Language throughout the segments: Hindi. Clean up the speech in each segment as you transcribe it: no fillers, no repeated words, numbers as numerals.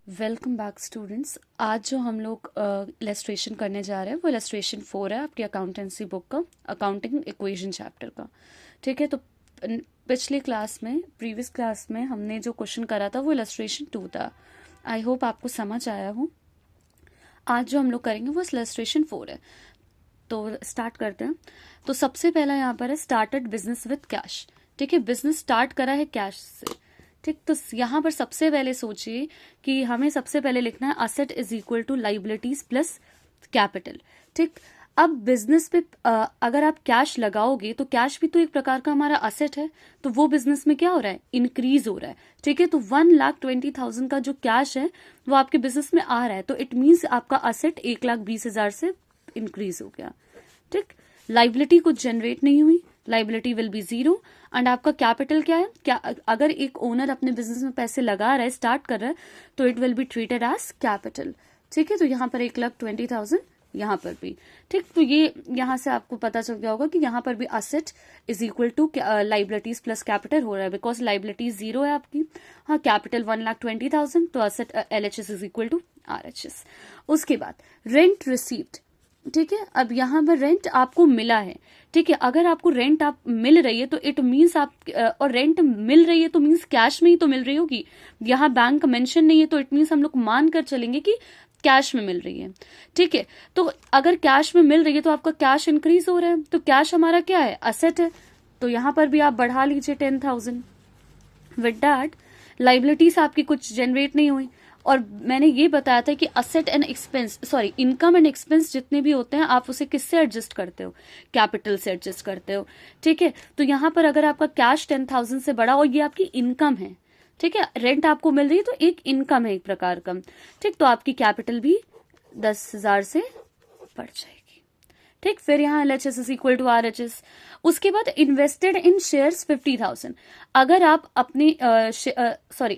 Welcome back students. आज जो हम लोग इलस्ट्रेशन करने जा रहे हैं वो इलस्ट्रेशन 4 है आपकी अकाउंटेंसी बुक का, अकाउंटिंग इक्वेशन चैप्टर का। ठीक है, तो पिछली क्लास में, प्रीवियस क्लास में हमने जो क्वेश्चन करा था वो इलस्ट्रेशन 2 था। आई होप आपको समझ आया हो। आज जो हम लोग करेंगे वो इलस्ट्रेशन 4 है। तो स्टार्ट करते हैं। तो सबसे पहला यहाँ पर है स्टार्टेड बिजनेस विद कैश। ठीक है, बिजनेस स्टार्ट करा है कैश से। ठीक, तो यहाँ पर सबसे पहले सोचिए कि हमें सबसे पहले लिखना है asset is equal to liabilities plus capital. ठीक, अब बिजनेस पे अगर आप कैश लगाओगे तो कैश भी तो एक प्रकार का हमारा असेट है, तो वो बिजनेस में क्या हो रहा है, इंक्रीज हो रहा है। ठीक है, तो 1,20,000 का जो कैश है वो आपके बिजनेस में आ रहा है, तो इट मीन्स आपका असेट 1,20,000 से इंक्रीज हो गया। ठीक, लाइबिलिटी कुछ जनरेट नहीं हुई, लाइबिलिटी विल बी 0 एंड आपका कैपिटल क्या है, क्या अगर एक ओनर अपने बिजनेस में पैसे लगा रहा है, स्टार्ट कर रहा है, तो it will be treated as capital. ठीक है, तो यहाँ पर 1,20,000, यहाँ पर भी। ठीक, तो ये यहाँ से आपको पता चल गया होगा कि यहाँ पर भी asset is equal to liabilities plus capital हो रहा है, बिकॉज लाइबिलिटीज 0 है आपकी। हाँ, कैपिटल 1,20,000, तो asset LHS is equal to RHS। उसके बाद रेंट रिसीव्ड। ठीक है, अब यहाँ पर रेंट आपको मिला है। ठीक है, अगर आपको रेंट आप मिल रही है तो इट मीन्स आप, और रेंट मिल रही है तो मीन्स कैश में ही तो मिल रही होगी। यहाँ बैंक मेंशन नहीं है तो इट मीन्स हम लोग मान कर चलेंगे कि कैश में मिल रही है। ठीक है, तो अगर कैश में मिल रही है तो आपका कैश इंक्रीज हो रहा है, तो कैश हमारा क्या है, असेट है। तो यहाँ पर भी आप बढ़ा लीजिए 10,000। विद डैट लाइबिलिटीज आपकी कुछ जनरेट नहीं हुई, और मैंने ये बताया था कि asset and expense, sorry income and expense जितने भी होते हैं आप उसे किससे एडजस्ट करते हो, कैपिटल से एडजस्ट करते हो। ठीक है, तो यहाँ पर अगर आपका कैश 10,000 से बड़ा और ये आपकी इनकम है, ठीक है, रेंट आपको मिल रही है तो एक इनकम है एक प्रकार का। ठीक, तो आपकी कैपिटल भी 10,000 से बढ़ जाएगी। ठीक, फिर यहाँ LHS is equal to RHS। उसके बाद इन्वेस्टेड इन शेयर्स 50,000। अगर आप अपनी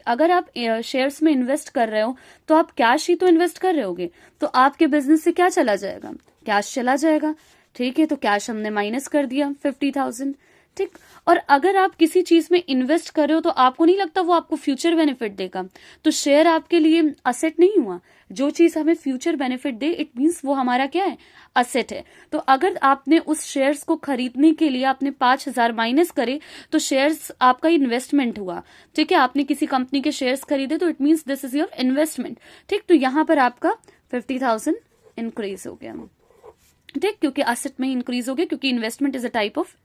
अगर आप शेयर्स में इन्वेस्ट कर रहे हो तो आप कैश ही तो इन्वेस्ट कर रहे होगे, तो आपके बिजनेस से क्या चला जाएगा, कैश चला जाएगा। ठीक है, तो कैश हमने माइनस कर दिया 50,000। ठीक, और अगर आप किसी चीज में इन्वेस्ट कर रहे हो तो आपको नहीं लगता वो आपको फ्यूचर बेनिफिट देगा, तो शेयर आपके लिए असेट नहीं हुआ। जो चीज हमें future benefit they it means वो हमारा क्या है, असेट है। तो अगर आपने उस शेयर्स को खरीदने के लिए आपने 5,000 माइनस करे तो शेयर्स आपका इन्वेस्टमेंट हुआ। ठीक है, आपने किसी कंपनी के शेयर्स खरीदे तो it means this is your investment. ठीक, तो यहाँ पर आपका 50,000 इंक्रीज हो गया। ठीक, क्योंकि असेट में इंक्रीज हो गया, क्योंकि investment is a type of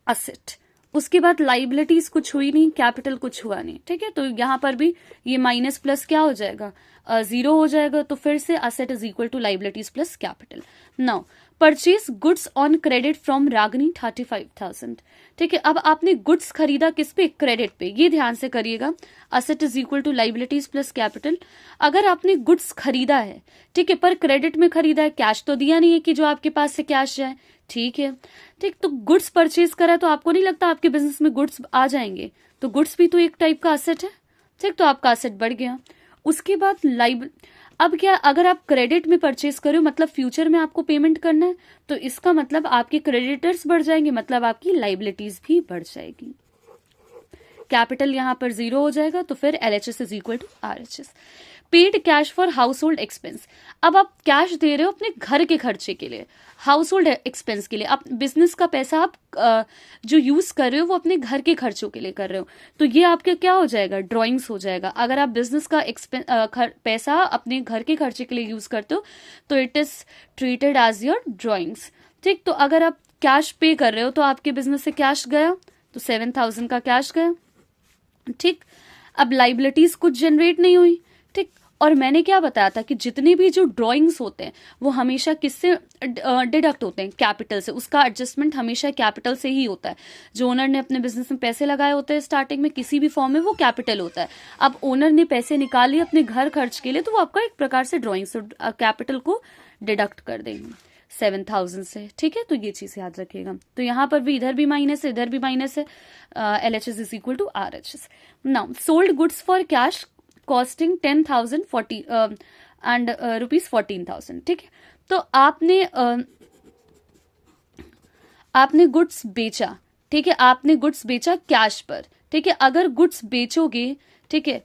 asset. उसके बाद लाइबिलिटीज कुछ हुई नहीं, कैपिटल कुछ हुआ नहीं। ठीक है, तो यहां पर भी ये माइनस प्लस क्या हो जाएगा, 0 हो जाएगा। तो फिर से asset is equal to liabilities plus capital. Now purchase goods on credit from Ragini 35,000। ठीक है, अब आपने गुड्स खरीदा किस पे, क्रेडिट पे, ये ध्यान से करिएगा। Asset is equal to liabilities plus capital. अगर आपने गुड्स खरीदा है, ठीक है, पर क्रेडिट में खरीदा है, कैश तो दिया नहीं है कि जो आपके पास से कैश जाए। ठीक है, ठीक, तो गुड्स परचेज करा तो आपको नहीं लगता आपके बिजनेस में गुड्स आ जाएंगे, तो गुड्स भी तो एक टाइप का असेट है। ठीक, तो आपका असेट बढ़ गया। उसके बाद अब क्या, अगर आप क्रेडिट में परचेज करो मतलब फ्यूचर में आपको पेमेंट करना है, तो इसका मतलब आपके क्रेडिटर्स बढ़ जाएंगे, मतलब आपकी लाइबिलिटीज भी बढ़ जाएगी। कैपिटल यहां पर 0 हो जाएगा, तो फिर LHS is equal to RHS। Paid cash for household expense. अब आप कैश दे रहे हो अपने घर के खर्चे के लिए, हाउस होल्ड एक्सपेंस के लिए। आप बिजनेस का पैसा आप जो यूज कर रहे हो वो अपने घर के खर्चों के लिए कर रहे हो, तो ये आपका क्या हो जाएगा, ड्रॉइंग्स हो जाएगा। अगर आप बिजनेस का पैसा अपने घर के खर्चे के लिए यूज करते हो तो it is treated as your drawings. ठीक, तो अगर आप कैश पे कर रहे हो तो आपके बिजनेस से कैश गया, तो 7,000 का कैश गया। ठीक, अब लाइबिलिटीज कुछ जनरेट नहीं हुई। ठीक, और मैंने क्या बताया था कि जितने भी जो ड्राइंग्स होते हैं वो हमेशा किससे डिडक्ट होते हैं, कैपिटल से। उसका एडजस्टमेंट हमेशा कैपिटल से ही होता है। जो ओनर ने अपने बिजनेस में पैसे लगाए होते हैं स्टार्टिंग में किसी भी फॉर्म में, वो कैपिटल होता है। अब ओनर ने पैसे निकाले अपने घर खर्च के लिए, तो वो आपका एक प्रकार से ड्राइंग्स कैपिटल को डिडक्ट कर देंगे 7,000 से। ठीक है, तो ये चीज याद रखिएगा। तो यहाँ पर भी इधर भी माइनस है, इधर भी माइनस है। LHS is equal to RHS। Now sold goods for cash costing 10,000 and rupees 14,000। ठीक है, तो आपने गुड्स बेचा। ठीक है, आपने गुड्स बेचा कैश पर। ठीक है, अगर गुड्स बेचोगे, ठीक है,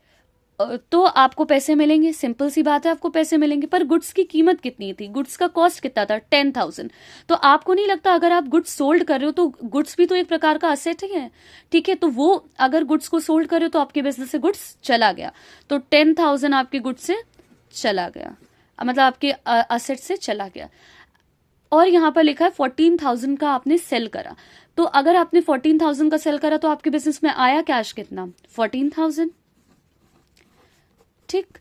तो आपको पैसे मिलेंगे, सिंपल सी बात है, आपको पैसे मिलेंगे। पर गुड्स की कीमत कितनी थी, गुड्स का कॉस्ट कितना था, 10,000। तो आपको नहीं लगता अगर आप गुड्स सोल्ड कर रहे हो तो गुड्स भी तो एक प्रकार का असेट ही है, ठीक है। तो वो अगर गुड्स को सोल्ड कर रहे हो तो आपके बिजनेस से गुड्स चला गया, तो 10,000 आपके गुड्स से चला गया, मतलब आपके असेट से चला गया। और यहाँ पर लिखा है 14,000 का आपने सेल करा, तो अगर आपने 14,000 का सेल करा तो आपके बिजनेस में आया कैश कितना, 14,000, ठीक।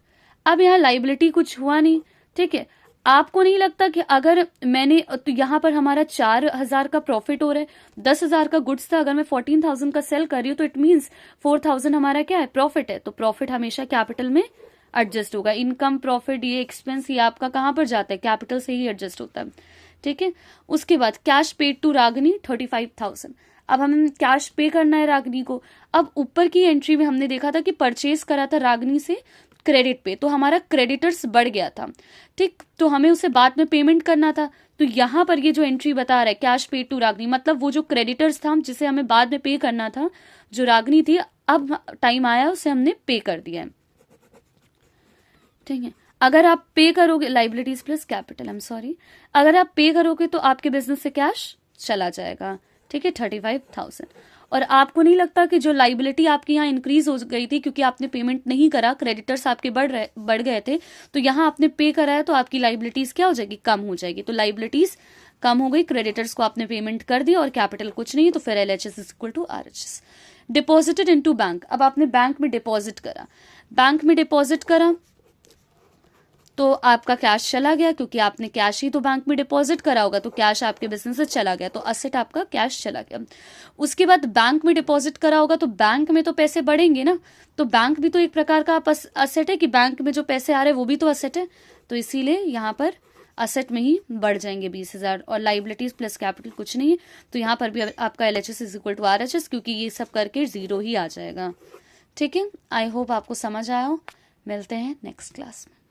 अब यहाँ लाइबिलिटी कुछ हुआ नहीं, ठीक है। आपको नहीं लगता कि अगर मैंने, तो यहाँ पर हमारा 4,000 का प्रॉफिट हो रहा है, 10,000 का गुड्स था, अगर मैं 14,000 का सेल कर रही हूँ तो इट मीन्स 4,000 हमारा क्या है, प्रॉफिट है। तो प्रॉफिट हमेशा कैपिटल में एडजस्ट होगा। इनकम, प्रॉफिट, ये एक्सपेंस, ये आपका कहाँ पर जाता है, कैपिटल से ही एडजस्ट होता है, ठीक है। उसके बाद कैश पेड टू रागनी 35,000। अब हमें कैश पे करना है रागनी को। अब ऊपर की एंट्री में हमने देखा था कि परचेज करा था रागनी से क्रेडिट पे, तो हमारा क्रेडिटर्स बढ़ गया था, ठीक। तो हमें उसे बाद में पेमेंट करना था। तो यहाँ पर ये जो एंट्री बता रहा है कैश पेड टू रागनी, मतलब वो जो क्रेडिटर्स था जिसे हमें बाद में पे करना था, जो रागनी थी, अब टाइम आया उसे हमने पे कर दिया है, ठीक है। अगर आप पे करोगे, liabilities plus capital, I am sorry, अगर आप पे करोगे तो आपके बिजनेस से कैश चला जाएगा, ठीक है, 35,000। और आपको नहीं लगता कि जो लाइबिलिटी आपकी यहाँ इंक्रीज हो गई थी क्योंकि आपने पेमेंट नहीं करा, क्रेडिटर्स आपके बढ़ गए थे, तो यहाँ आपने पे करा है तो आपकी लाइबिलिटीज क्या हो जाएगी, कम हो जाएगी। तो लाइबिलिटीज कम हो गई, क्रेडिटर्स को आपने पेमेंट कर दी और कैपिटल कुछ नहीं, तो फिर LHS is equal to RHS। Deposited into bank, अब आपने बैंक में डिपॉजिट करा, बैंक में डिपॉजिट करा तो आपका कैश चला गया, क्योंकि आपने कैश ही तो बैंक में डिपॉजिट करा होगा, तो कैश आपके बिजनेस से चला गया, तो असेट आपका कैश चला गया। उसके बाद बैंक में डिपॉजिट करा होगा तो बैंक में तो पैसे बढ़ेंगे ना, तो बैंक भी तो एक प्रकार का असेट है कि बैंक में जो पैसे आ रहे हैं वो भी तो असेट है, तो इसीलिए यहाँ पर असेट में ही बढ़ जाएंगे 20,000। और लाइबिलिटीज प्लस कैपिटल कुछ नहीं है, तो यहाँ पर भी आपका LHS is equal to RHS, क्योंकि ये सब करके 0 ही आ जाएगा, ठीक है। आई होप आपको समझ आया हो। मिलते हैं नेक्स्ट क्लास में।